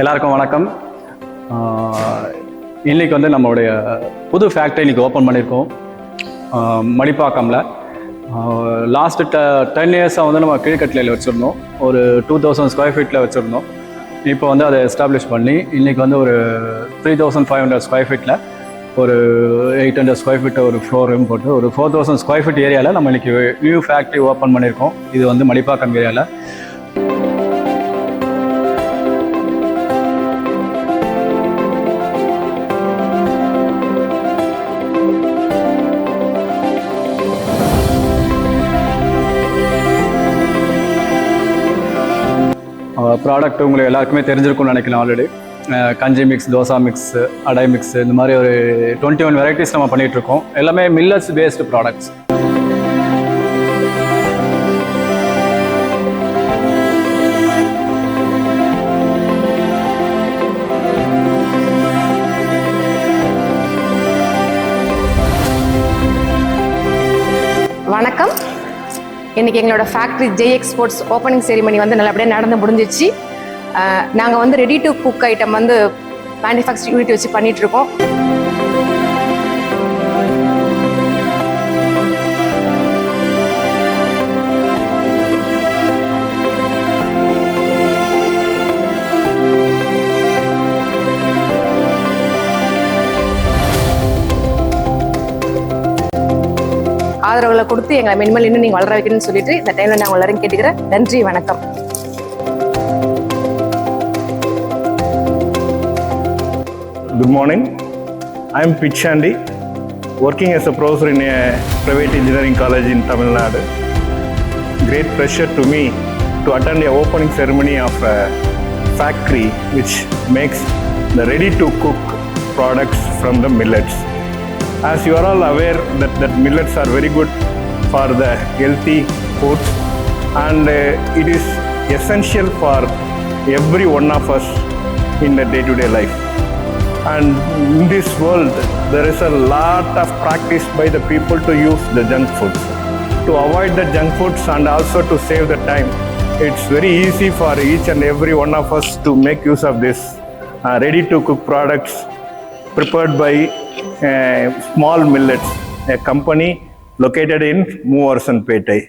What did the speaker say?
எல்லாருக்கும் வணக்கம். இன்றைக்கி வந்து நம்மளுடைய புது ஃபேக்ட்ரி இன்றைக்கி ஓப்பன் பண்ணியிருக்கோம் மடிப்பாக்கமில். லாஸ்ட்டு 10 இயர்ஸாக வந்து நம்ம கீழ்கட்டளையில் வச்சுருந்தோம். ஒரு 2000 ஸ்கொயர் ஃபீட்டில் வச்சுருந்தோம். இப்போ வந்து அதை எஸ்டாப்ளிஷ் பண்ணி இன்றைக்கி வந்து ஒரு 3500 ஸ்கொயர் ஃபீட்டில் ஒரு 800 ஸ்கொயர் ஃபீட் ஒரு ஃப்ளோர் ரூம் போட்டு ஒரு 4000 ஸ்கொயர் ஃபீட் ஏரியாவில் நம்ம இன்றைக்கி நியூ ஃபேக்ட்ரி ஓப்பன் பண்ணியிருக்கோம். இது வந்து மடிப்பாக்கம் ஏரியாவில். ப்ராடக்ட் உங்களுக்கு எல்லாருக்குமே தெரிஞ்சிருக்கும்னு நினைக்கலாம். ஆல்ரெடி கஞ்சி மிக்ஸ், தோசா மிக்ஸ், அடை மிக்ஸ், இந்த மாதிரி ஒரு 21 வெரைட்டிஸ் நம்ம பண்ணிகிட்ருக்கோம். எல்லாமே மில்லட்ஸ் பேஸ்டு ப்ராடக்ட்ஸ். வணக்கம். இன்றைக்கி எங்களோட factory J exports opening ceremony வந்து நல்லபடியாக நடந்து முடிஞ்சிச்சு. நாங்கள் வந்து ரெடி டு குக் ஐட்டம் வந்து மேனுஃபேக்சரிங் யூனிட் வச்சு பண்ணிகிட்ருக்கோம். ஆதரவுகளை கொடுத்து எங்களை மென்மேல் இன்னும் நீங்கள் வளர வைக்கணும்னு சொல்லிட்டு இந்த டைமில் நான் எல்லாரும் கேட்டுக்கிறேன். நன்றி, வணக்கம். Good morning. I am Pichandi, working as a professor in a private engineering college in Tamil Nadu. Great pleasure to me to attend the opening ceremony of a factory which makes the ready-to-cook products from the millets. As you are all aware that millets are very good for the healthy foods, and it is essential for every one of us in the day-to-day life. And in this world, there is a lot of practice by the people to use the junk foods. To avoid the junk foods and also to save the time, it's very easy for each and every one of us to make use of this ready-to-cook products prepared by Small Millets, a company located in Moovarsanpettai.